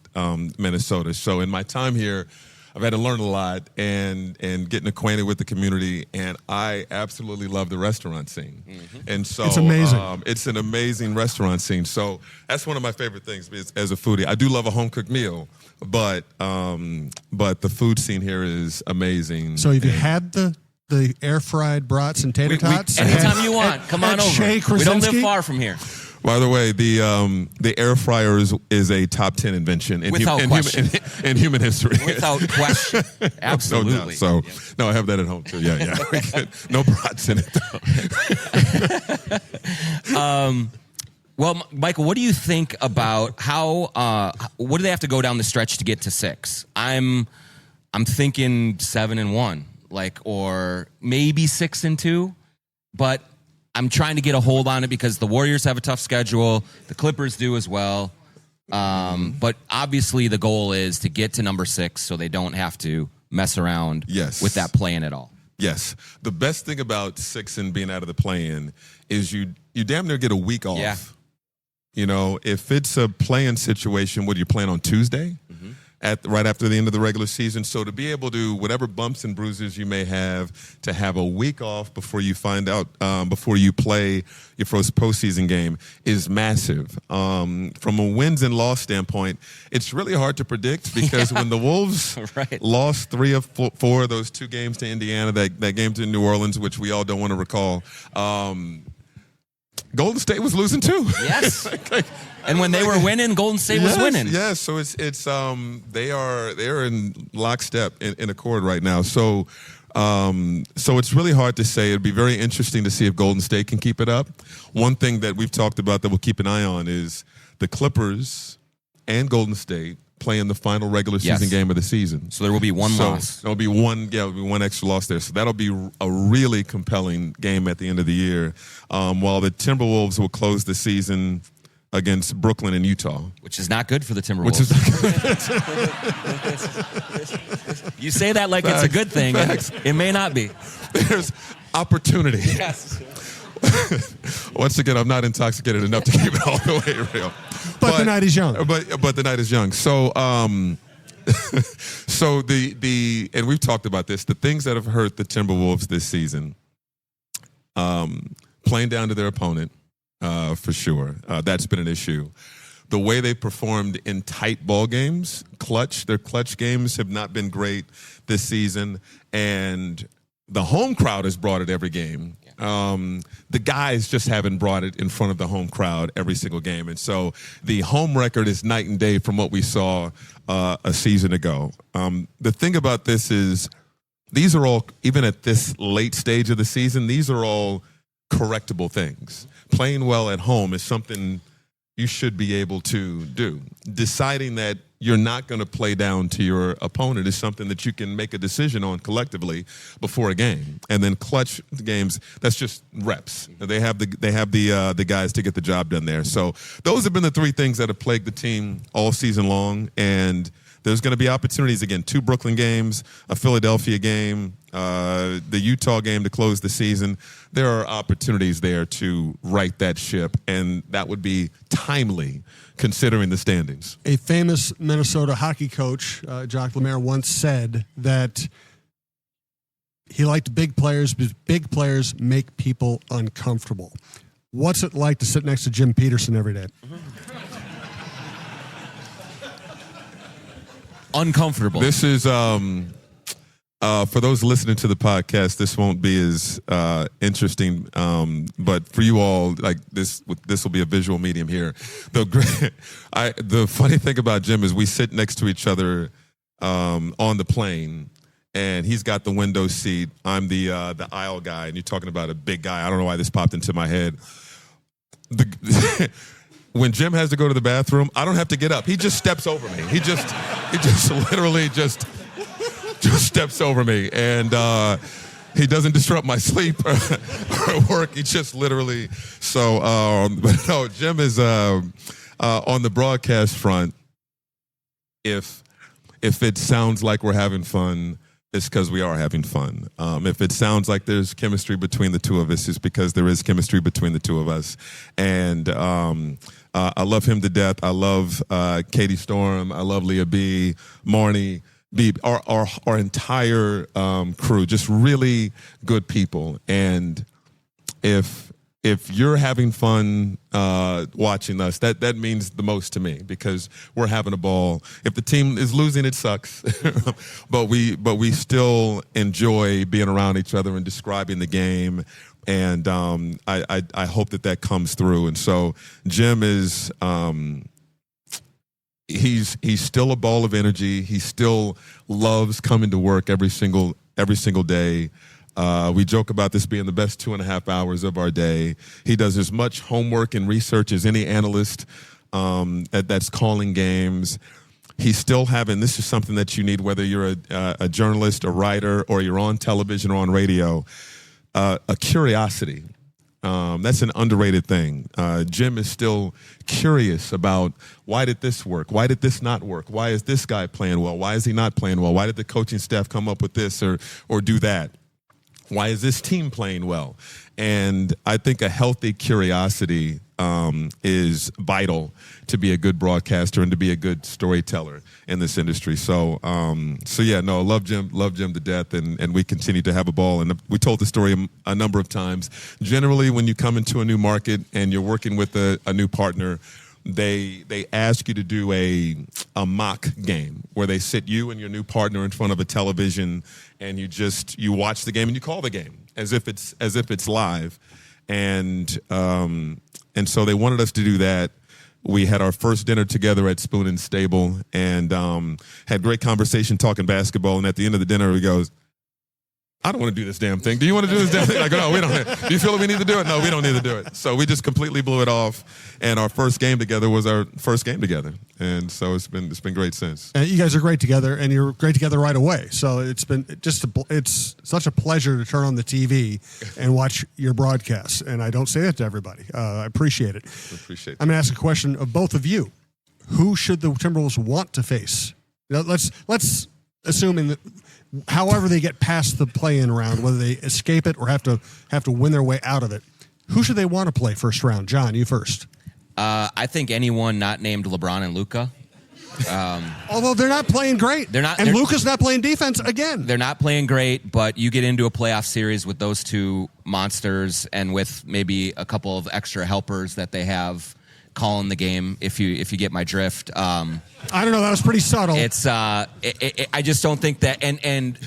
Minnesota. So in my time here, I've had to learn a lot and getting acquainted with the community, and I absolutely love the restaurant scene. Mm-hmm. And so it's amazing. It's an amazing restaurant scene. So that's one of my favorite things as a foodie. I do love a home cooked meal, but the food scene here is amazing. So have you had the air fried brats and tater tots? Anytime you want, come on over. We don't live far from here. By the way, the air fryer is a top 10 invention in human history. Without question, absolutely. No doubt. So, no, I have that at home too. Yeah. No brats in it though. Well, Michael, what do you think about what do they have to go down the stretch to get to 6? I'm thinking 7-1, or maybe 6-2, but I'm trying to get a hold on it because the Warriors have a tough schedule. The Clippers do as well. But obviously the goal is to get to number 6 so they don't have to mess around with that play-in at all. Yes. The best thing about 6 and being out of the play-in is you damn near get a week off. Yeah. If it's a play-in situation, what do you plan on Tuesday? Mm-hmm. Right after the end of the regular season. So to be able to, whatever bumps and bruises you may have, to have a week off before you find out, before you play your first postseason game is massive. From a wins and loss standpoint, it's really hard to predict because when the Wolves lost 3 of 4 of those 2 games to Indiana, that game to New Orleans, which we all don't want to recall, Golden State was losing too. Yes. And when they were winning, Golden State was winning. Yes. So it's they are in lockstep in accord right now. So it's really hard to say. It'd be very interesting to see if Golden State can keep it up. One thing that we've talked about that we'll keep an eye on is the Clippers and Golden State playing the final regular season game of the season. So there will be one loss. There'll be one extra loss there. So that'll be a really compelling game at the end of the year. While the Timberwolves will close the season against Brooklyn and Utah. Which is not good for the Timberwolves. You say that like it's a good thing. It may not be. There's opportunity. Yes. Once again, I'm not intoxicated enough to keep it all the way real. But the night is young. But the night is young. So so the and we've talked about this, the things that have hurt the Timberwolves this season, playing down to their opponent, for sure. That's been an issue. The way they performed in tight ball games, their clutch games have not been great this season, and the home crowd has brought it every game. The guys just haven't brought it in front of the home crowd every single game. And so the home record is night and day from what we saw a season ago. The thing about this is these are all, even at this late stage of the season, these are all correctable things. Playing well at home is something you should be able to do. Deciding that you're not going to play down to your opponent is something that you can make a decision on collectively before a game. And then clutch games, that's just reps. They have the guys to get the job done there. So those have been the 3 things that have plagued the team all season long, and there's going to be opportunities again. 2 Brooklyn games, a Philadelphia game, the Utah game to close the season. There are opportunities there to right that ship, and that would be timely considering the standings. A famous Minnesota hockey coach, Jacques Lemaire, once said that he liked big players because big players make people uncomfortable. What's it like to sit next to Jim Peterson every day? Uncomfortable. This is, for those listening to the podcast, this won't be as interesting, but for you all, like this will be a visual medium here. The funny thing about Jim is we sit next to each other on the plane, and he's got the window seat. I'm the aisle guy, and you're talking about a big guy. I don't know why this popped into my head. When Jim has to go to the bathroom, I don't have to get up. He just steps over me. He just literally just steps over me, and he doesn't disrupt my sleep or work. He just literally. So, but no, Jim is on the broadcast front. If it sounds like we're having fun, it's because we are having fun. If it sounds like there's chemistry between the two of us, it's because there is chemistry between the two of us. And I love him to death. I love Katie Storm. I love Leah B, Marnie B, our entire crew, just really good people. And if you're having fun watching us, that means the most to me because we're having a ball. If the team is losing, it sucks, but we still enjoy being around each other and describing the game. And I hope that comes through. And so Jim is he's still a ball of energy. He still loves coming to work every single day. We joke about this being the best 2.5 hours of our day. He does as much homework and research as any analyst that's calling games. He's still having, this is something that you need, whether you're a journalist, a writer, or you're on television or on radio, a curiosity. That's an underrated thing. Jim is still curious about why did this work? Why did this not work? Why is this guy playing well? Why is he not playing well? Why did the coaching staff come up with this or do that? Why is this team playing well? And I think a healthy curiosity is vital to be a good broadcaster and to be a good storyteller in this industry. So yeah, no, love Jim to death, and we continue to have a ball. And we told the story a number of times. Generally, when you come into a new market and you're working with a new partner, they ask you to do a mock game where they sit you and your new partner in front of a television, and you watch the game and you call the game as if it's live, and so they wanted us to do that. We had our first dinner together at Spoon and Stable, and had great conversation talking basketball. And at the end of the dinner, he goes, I don't want to do this damn thing. Do you want to do this damn thing? I go, no, we don't. Do you feel like we need to do it? No, we don't need to do it. So we just completely blew it off. And our first game together was our first game together. And so it's been great since. And you guys are great together, and you're great together right away. So it's such a pleasure to turn on the TV and watch your broadcasts. And I don't say that to everybody. I appreciate it. Appreciate it. I'm going to ask a question of both of you. Who should the Timberwolves want to face? Let's assuming that however they get past the play-in round, whether they escape it or have to win their way out of it, who should they want to play first round? John, you first. I think anyone not named LeBron and Luka. Although they're not playing great. And Luka's not playing defense again. They're not playing great, but you get into a playoff series with those two monsters and with maybe a couple of extra helpers that they have calling the game, if you get my drift. I don't know. That was pretty subtle. It's I just don't think that. And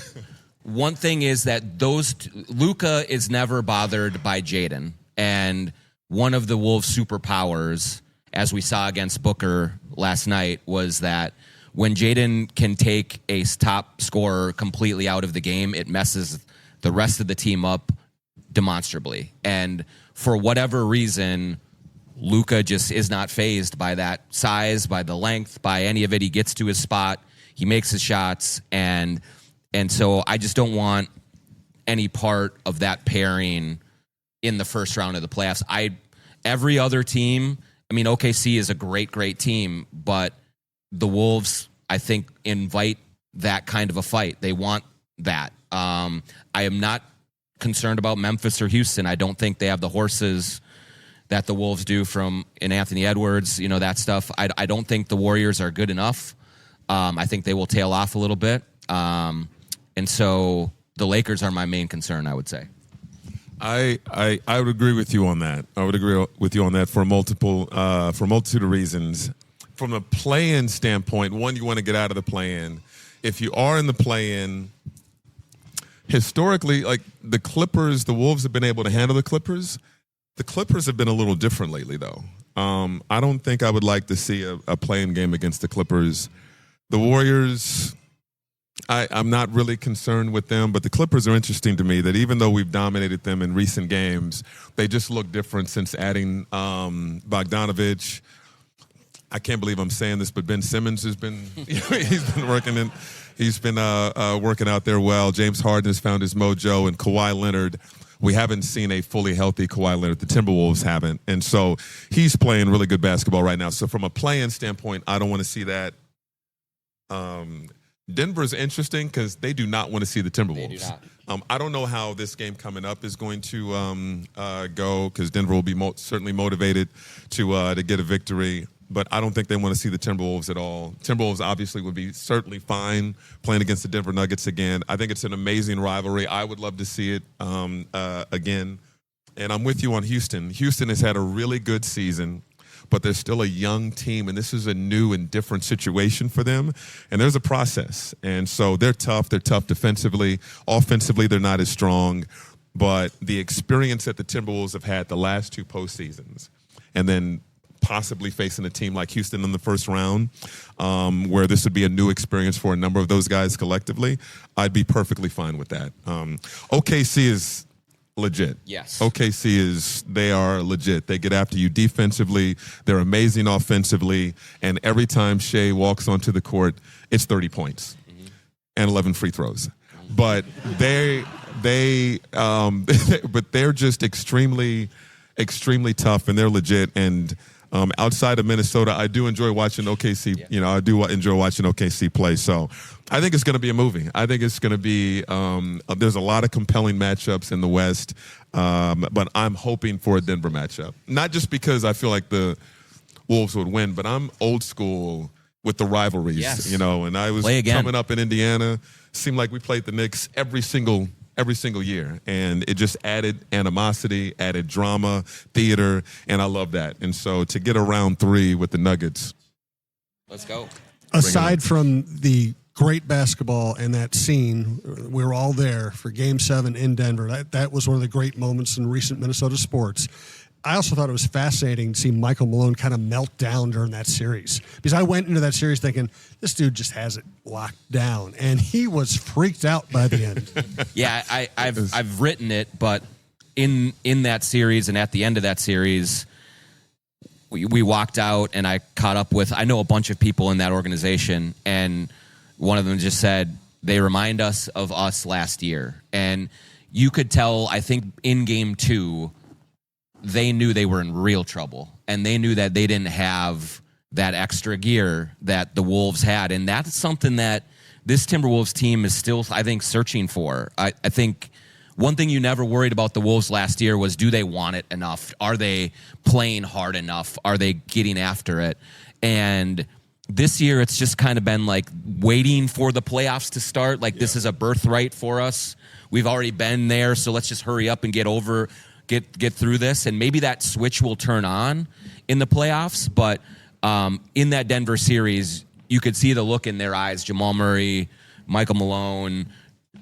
one thing is that Luka is never bothered by Jaden, and one of the Wolves' superpowers, as we saw against Booker last night, was that when Jaden can take a top scorer completely out of the game, it messes the rest of the team up demonstrably. And for whatever reason, Luka just is not fazed by that size, by the length, by any of it. He gets to his spot, he makes his shots, and so I just don't want any part of that pairing in the first round of the playoffs. Every other team, I mean, OKC is a great, great team, but the Wolves I think, invite that kind of a fight. They want that. I am not concerned about Memphis or Houston. I don't think they have the horses that the Wolves do in Anthony Edwards, that stuff. I don't think the Warriors are good enough. I think they will tail off a little bit. And so the Lakers are my main concern, I would say. I would agree with you on that. I would agree with you on that for a multitude of reasons. From a play-in standpoint, one, you want to get out of the play-in. If you are in the play-in, historically, like the Clippers, the Wolves have been able to handle the Clippers. The Clippers have been a little different lately, though. I don't think I would like to see a play-in game against the Clippers. The Warriors, I'm not really concerned with them, but the Clippers are interesting to me that even though we've dominated them in recent games, they just look different since adding Bogdanovich. I can't believe I'm saying this, but Ben Simmons has been he's been working out there well. James Harden has found his mojo, and Kawhi Leonard. We haven't seen a fully healthy Kawhi Leonard. The Timberwolves haven't, and so he's playing really good basketball right now. So from a play-in standpoint, I don't want to see that. Denver's interesting because they do not want to see the Timberwolves. They do not. I don't know how this game coming up is going to go because Denver will be certainly motivated to get a victory. But I don't think they want to see the Timberwolves at all. Timberwolves obviously would be certainly fine playing against the Denver Nuggets again. I think it's an amazing rivalry. I would love to see it again. And I'm with you on Houston. Houston has had a really good season, but they're still a young team, and this is a new and different situation for them. And there's a process. And so they're tough. They're tough defensively. Offensively, they're not as strong. But the experience that the Timberwolves have had the last two postseasons, and then possibly facing a team like Houston in the first round, where this would be a new experience for a number of those guys collectively, I'd be perfectly fine with that. OKC is legit. Yes. They are legit. They get after you defensively. They're amazing offensively. And every time Shea walks onto the court, it's 30 points and 11 free throws. But but they're just extremely, extremely tough, and they're legit. And outside of Minnesota, I do enjoy watching OKC. Yeah. I do enjoy watching OKC play. So I think it's going to be a movie. I think it's going to be there's a lot of compelling matchups in the West, but I'm hoping for a Denver matchup. Not just because I feel like the Wolves would win, but I'm old school with the rivalries. Yes. And I was coming up in Indiana. Seemed like we played the Knicks every single year, and it just added animosity, added drama, theater, and I love that. And so to get a round 3 with the Nuggets, let's go. Aside from the great basketball and that scene, we were all there for Game 7 in Denver. That was one of the great moments in recent Minnesota sports. I also thought it was fascinating to see Michael Malone kind of melt down during that series, because I went into that series thinking this dude just has it locked down, and he was freaked out by the end. Yeah, I've written it, but in that series and at the end of that series, we walked out and I caught up with, I know a bunch of people in that organization, and one of them just said they remind us of us last year, and you could tell. I think in Game 2. They knew they were in real trouble, and they knew that they didn't have that extra gear that the Wolves had. And that's something that this Timberwolves team is still, I think, searching for. I think one thing you never worried about the Wolves last year was, do they want it enough? Are they playing hard enough? Are they getting after it? And this year, it's just kind of been like waiting for the playoffs to start. Like, this is a birthright for us. We've already been there, so let's just hurry up and get through this, and maybe that switch will turn on in the playoffs. But in that Denver series, you could see the look in their eyes. Jamal Murray, Michael Malone,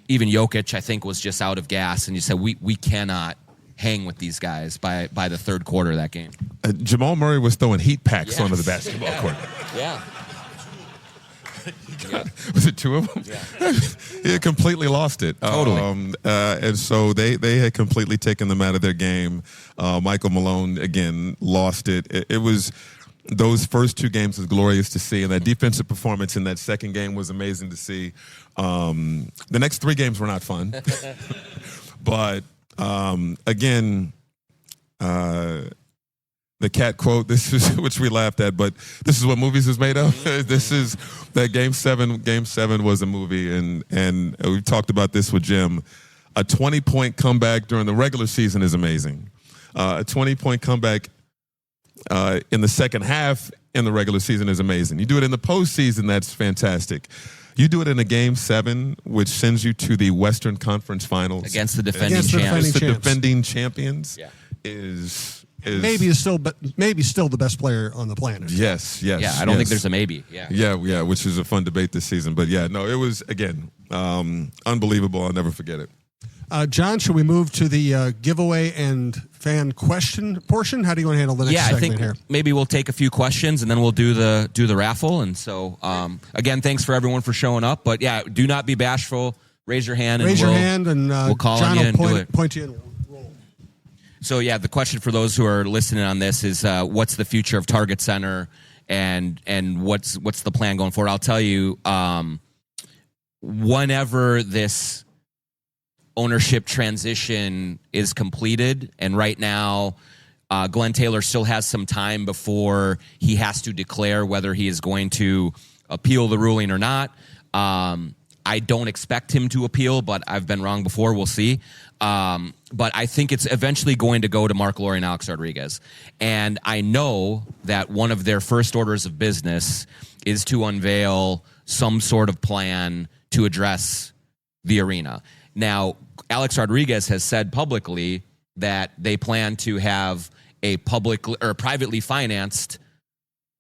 even Jokic, I think, was just out of gas. And you said, we cannot hang with these guys by the third quarter of that game. Jamal Murray was throwing heat packs onto the basketball court. Yeah. Was it 2 of them? Yeah. He had completely lost it. Totally. And so they had completely taken them out of their game. Michael Malone, again, lost it. It was, those first 2 games was glorious to see, and that defensive performance in that second game was amazing to see. The next 3 games were not fun. But, again, the the cat quote. This is which we laughed at, but this is what movies is made of. This is that Game 7. Game 7 was a movie, and we talked about this with Jim. A 20-point comeback during the regular season is amazing. A 20-point comeback in the second half in the regular season is amazing. You do it in the postseason, that's fantastic. You do it in a Game 7, which sends you to the Western Conference Finals Against the defending Against the champs. defending defending champions. Yeah. Is maybe still the best player on the planet. yes. Yeah, I don't think yes. there's a maybe. Yeah. Yeah, which is a fun debate this season. But yeah, no, it was, again, unbelievable. I'll never forget it. John, should we move to the giveaway and fan question portion? How do you want to handle the next Yeah, I segment think here? maybe we'll take a few questions and then we'll do the raffle. And so, again, thanks for everyone for showing up. But yeah, do not be bashful. Raise your hand. Raise your hand, and we'll call John on you will and do it. point you in. Roll. So yeah, the question for those who are listening on this is, what's the future of Target Center, and what's the plan going forward? I'll tell you, whenever this ownership transition is completed, and right now Glenn Taylor still has some time before he has to declare whether he is going to appeal the ruling or not. I don't expect him to appeal, but I've been wrong before. We'll see. But I think it's eventually going to go to Mark Lori and Alex Rodriguez. And I know that one of their first orders of business is to unveil some sort of plan to address the arena. Now, Alex Rodriguez has said publicly that they plan to have a public or privately financed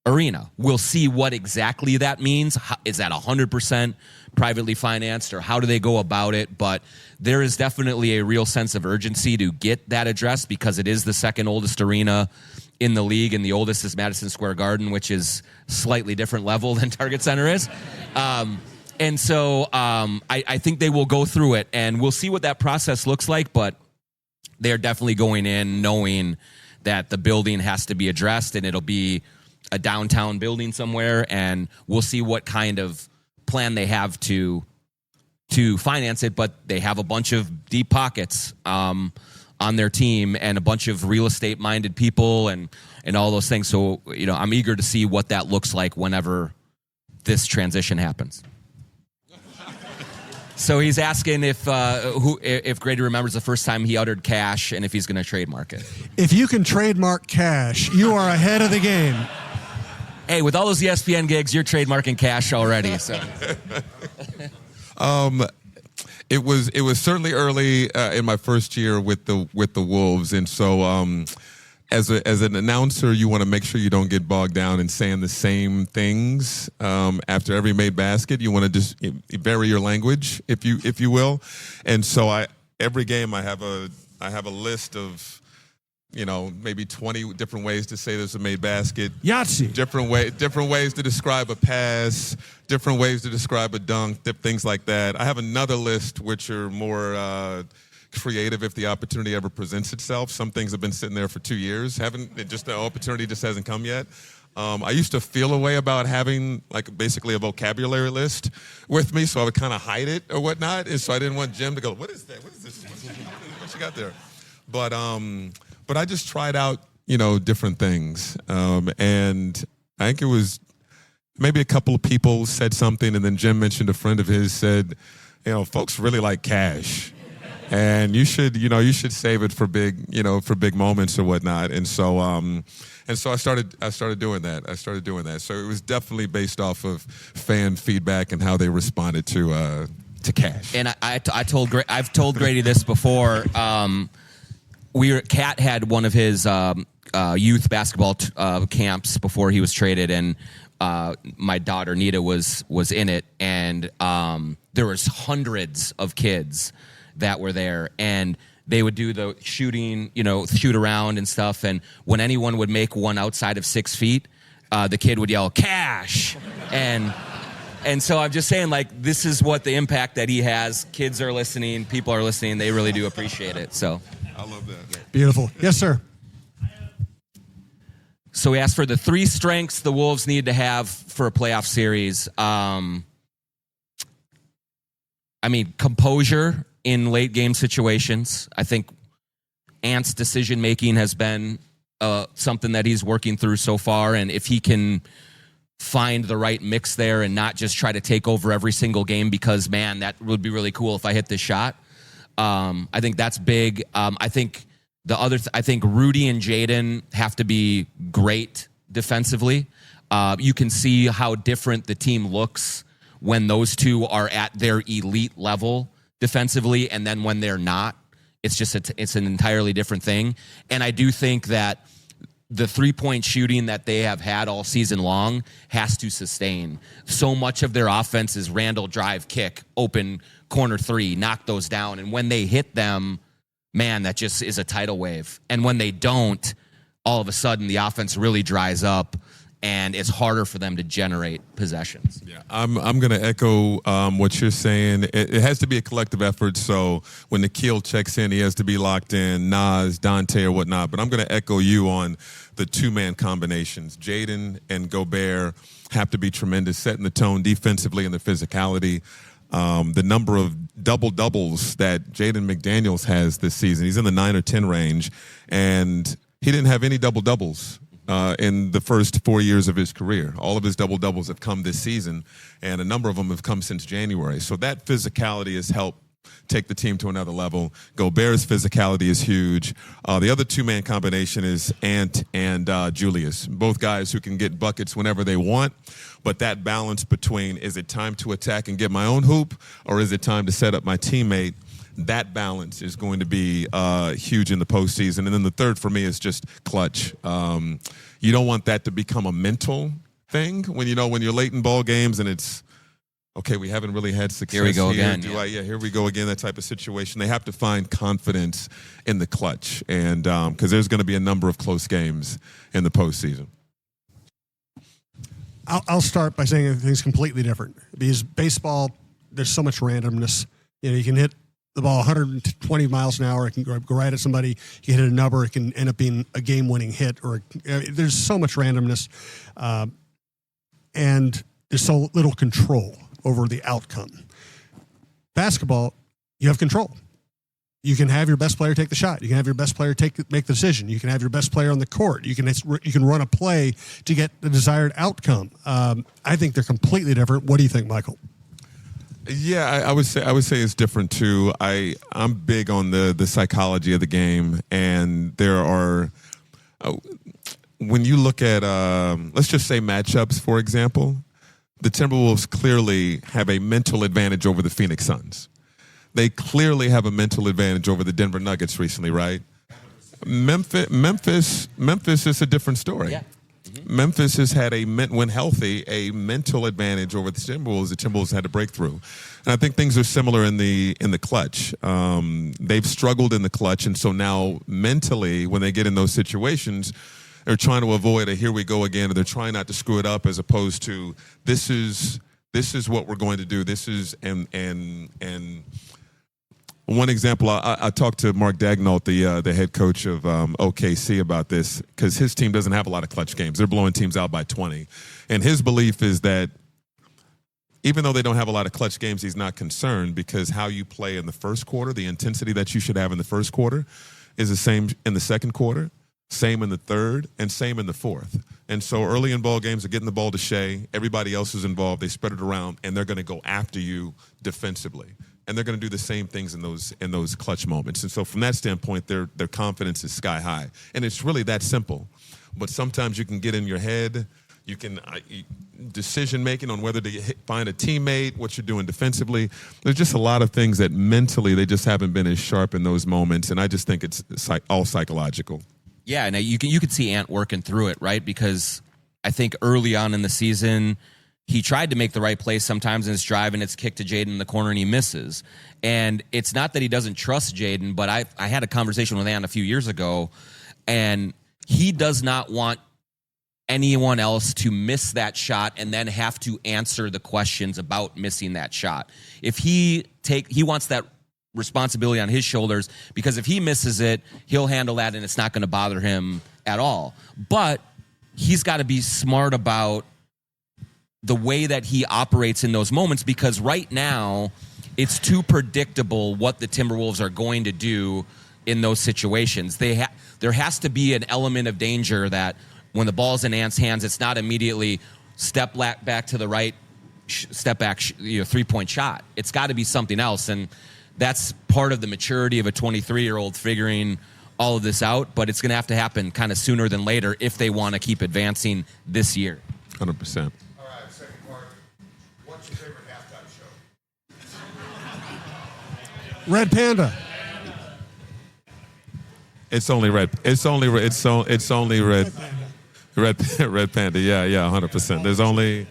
arena. We'll see what exactly that means. Is that 100% privately financed, or how do they go about it? But there is definitely a real sense of urgency to get that addressed, because it is the second oldest arena in the league, and the oldest is Madison Square Garden, which is slightly different level than Target Center is. And so I think they will go through it, and we'll see what that process looks like, but they're definitely going in knowing that the building has to be addressed, and it'll be a downtown building somewhere, and we'll see what kind of plan they have to finance it. But they have a bunch of deep pockets on their team, and a bunch of real estate minded people, and all those things. So, I'm eager to see what that looks like whenever this transition happens. So he's asking if Grady remembers the first time he uttered cash, and if he's going to trademark it. If you can trademark cash, you are ahead of the game. Hey, with all those ESPN gigs, you're trademarking cash already. So, it was certainly early in my first year with the Wolves, and so as an announcer, you want to make sure you don't get bogged down in saying the same things after every made basket. You want to just vary your language, if you will. And so every game I have a list of maybe 20 different ways to say there's a made basket. Yahtzee. Different ways to describe a pass, different ways to describe a dunk, things like that. I have another list which are more creative if the opportunity ever presents itself. Some things have been sitting there for 2 years. The opportunity just hasn't come yet. I used to feel a way about having basically a vocabulary list with me, so I would kind of hide it or whatnot. And so I didn't want Jim to go, what is that? What is this? What you got there? But I just tried out, different things. And I think it was maybe a couple of people said something, and then Jim mentioned a friend of his said, folks really like cash. And you should save it for big moments or whatnot. And so I started doing that. So it was definitely based off of fan feedback and how they responded to cash. and I've told Grady this before. Cat had one of his youth basketball camps before he was traded, and my daughter Nita was in it, and there was hundreds of kids that were there, and they would do the shooting, shoot around and stuff. And when anyone would make one outside of 6 feet, the kid would yell "cash," and so I'm just saying, this is what the impact that he has. Kids are listening, people are listening. They really do appreciate it. So I love that. Beautiful. Yes, sir. So we asked for the 3 strengths the Wolves need to have for a playoff series. Composure in late game situations. I think Ant's decision making has been something that he's working through so far. And if he can find the right mix there and not just try to take over every single game because, man, that would be really cool if I hit this shot. I think that's big. I think I think Rudy and Jaden have to be great defensively. You can see how different the team looks when those two are at their elite level defensively, and then when they're not, it's just it's an entirely different thing. And I do think that the three-point shooting that they have had all season long has to sustain. So much of their offense is Randall drive, kick, open corner three, knock those down. And when they hit them, man, that just is a tidal wave. And when they don't, all of a sudden the offense really dries up and it's harder for them to generate possessions. Yeah, I'm going to echo what you're saying. It has to be a collective effort. So when Nikhil checks in, he has to be locked in, Nas, Dante, or whatnot. But I'm going to echo you on the two-man combinations. Jaden and Gobert have to be tremendous, setting the tone defensively and the physicality. The number of double-doubles that Jaden McDaniels has this season, he's in the 9 or 10 range, and he didn't have any double-doubles in the first 4 years of his career. All of his double-doubles have come this season, and a number of them have come since January. So that physicality has helped take the team to another level. Gobert's physicality is huge. The other two-man combination is Ant and Julius, both guys who can get buckets whenever they want, but that balance between is it time to attack and get my own hoop, or is it time to set up my teammate, that balance is going to be huge in the postseason. And then the third for me is just clutch. You don't want that to become a mental thing when you're late in ball games and it's, okay, we haven't really had success here. We go again. Here we go again, that type of situation. They have to find confidence in the clutch, and because there's going to be a number of close games in the postseason. I'll start by saying everything's completely different because baseball, there's so much randomness. You can hit the ball 120 miles an hour. It can go right at somebody. You can hit a number. It can end up being a game-winning hit. There's so much randomness, and there's so little control over the outcome. Basketball, you have control. You can have your best player take the shot. You can have your best player make the decision. You can have your best player on the court. You can run a play to get the desired outcome. I think they're completely different. What do you think, Michael? Yeah, I would say it's different too. I'm big on the psychology of the game, and there are when you look at let's just say matchups, for example, the Timberwolves clearly have a mental advantage over the Phoenix Suns. They clearly have a mental advantage over the Denver Nuggets recently, right? Memphis is a different story. Yeah. Memphis has had when healthy, a mental advantage over the Timberwolves. The Timberwolves had a breakthrough, and I think things are similar in the clutch. They've struggled in the clutch, and so now mentally, when they get in those situations, they're trying to avoid a here we go again, and they're trying not to screw it up, as opposed to this is what we're going to do. This is and one example, I talked to Mark Daignault, the head coach of OKC, about this because his team doesn't have a lot of clutch games. They're blowing teams out by 20. And his belief is that even though they don't have a lot of clutch games, he's not concerned because how you play in the first quarter, the intensity that you should have in the first quarter is the same in the second quarter, same in the third, and same in the fourth. And so early in ball games, they're getting the ball to Shea. Everybody else is involved. They spread it around, and they're going to go after you defensively. And they're going to do the same things in those clutch moments. And so from that standpoint, their confidence is sky high. And it's really that simple. But sometimes you can get in your head. You can decision-making on whether to find a teammate, what you're doing defensively. There's just a lot of things that mentally they just haven't been as sharp in those moments. And I just think it's all psychological. Yeah, and you could see Ant working through it, right? Because I think early on in the season, he tried to make the right play sometimes in his drive, and it's kicked to Jaden in the corner, and he misses. And it's not that he doesn't trust Jaden, but I had a conversation with Ant a few years ago, and he does not want anyone else to miss that shot and then have to answer the questions about missing that shot. If he wants that responsibility on his shoulders, because if he misses it, he'll handle that and it's not going to bother him at all. But he's got to be smart about the way that he operates in those moments, because right now it's too predictable what the Timberwolves are going to do in those situations. There has to be an element of danger that when the ball's in Ant's hands, it's not immediately step back to the right, step back, 3-point shot. It's got to be something else, and that's part of the maturity of a 23-year-old figuring all of this out, but it's going to have to happen kind of sooner than later if they want to keep advancing this year. 100%. All right, second part. What's your favorite halftime show? Red Panda. It's only red. It's only red. Red Panda. Yeah, 100%. There's only,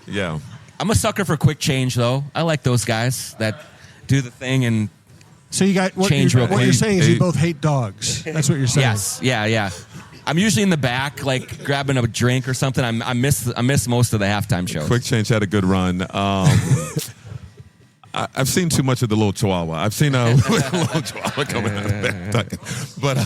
yeah. I'm a sucker for quick change, though. I like those guys that do the thing and So you got what change you're, real what quick. you're saying is you both hate dogs. That's what you're saying. Yes, yeah. I'm usually in the back, like grabbing a drink or something. I miss most of the halftime shows. Quick Change had a good run. I've seen too much of the little Chihuahua. I've seen a little Chihuahua coming out of that. But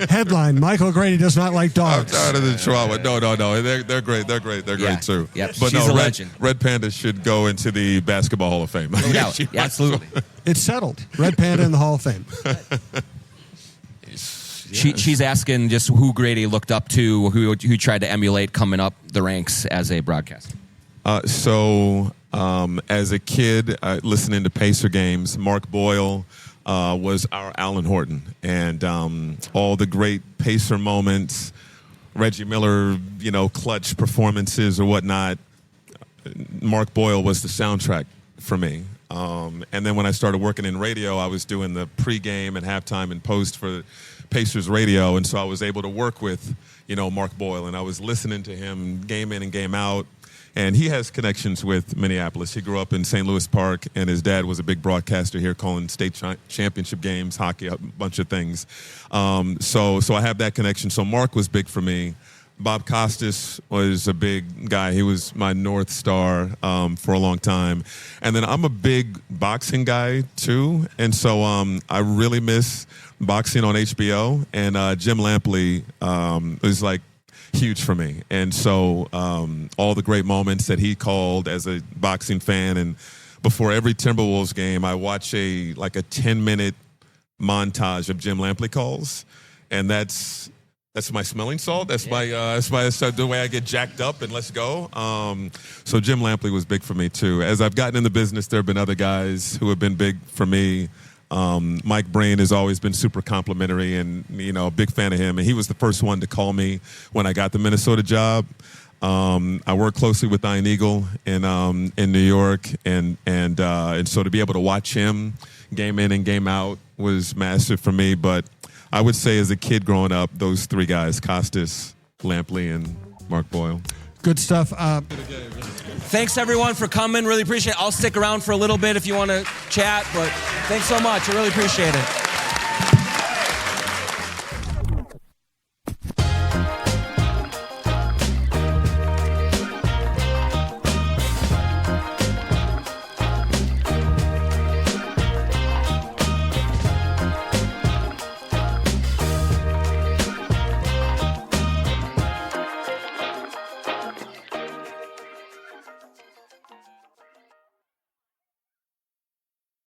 Headline: Michael Grady does not like I'm dogs. tired of the Chihuahua. No. They're great. They're great too. Yep. But She's no, a legend. Red Panda should go into the Basketball Hall of Fame. No doubt. Yeah, absolutely. It's settled. Red Panda in the Hall of Fame. She's asking just who Grady looked up to, who tried to emulate coming up the ranks as a broadcaster. As a kid, listening to Pacer games, Mark Boyle was our Alan Horton, and all the great Pacer moments, Reggie Miller, clutch performances or whatnot. Mark Boyle was the soundtrack for me. And then when I started working in radio, I was doing the pregame and halftime and post for Pacers radio, and so I was able to work with, Mark Boyle, and I was listening to him game in and game out. And he has connections with Minneapolis. He grew up in St. Louis Park, and his dad was a big broadcaster here calling state championship games, hockey, a bunch of things. So I have that connection. So Mark was big for me. Bob Costas was a big guy. He was my North Star for a long time. And then I'm a big boxing guy, too. And so I really miss boxing on HBO. And Jim Lampley was like, huge for me. And so all the great moments that he called as a boxing fan, and before every Timberwolves game, I watch a 10-minute montage of Jim Lampley calls, and that's my smelling salt. That's that's the way I get jacked up and let's go. So Jim Lampley was big for me too. As I've gotten in the business, there have been other guys who have been big for me. Mike Brain has always been super complimentary, and a big fan of him. And he was the first one to call me when I got the Minnesota job. I worked closely with Ian Eagle in New York, and so to be able to watch him game in and game out was massive for me. But I would say as a kid growing up, those three guys: Costas, Lampley, and Mark Boyle. Good stuff. Thanks, everyone, for coming. Really appreciate it. I'll stick around for a little bit if you want to chat, but thanks so much. I really appreciate it.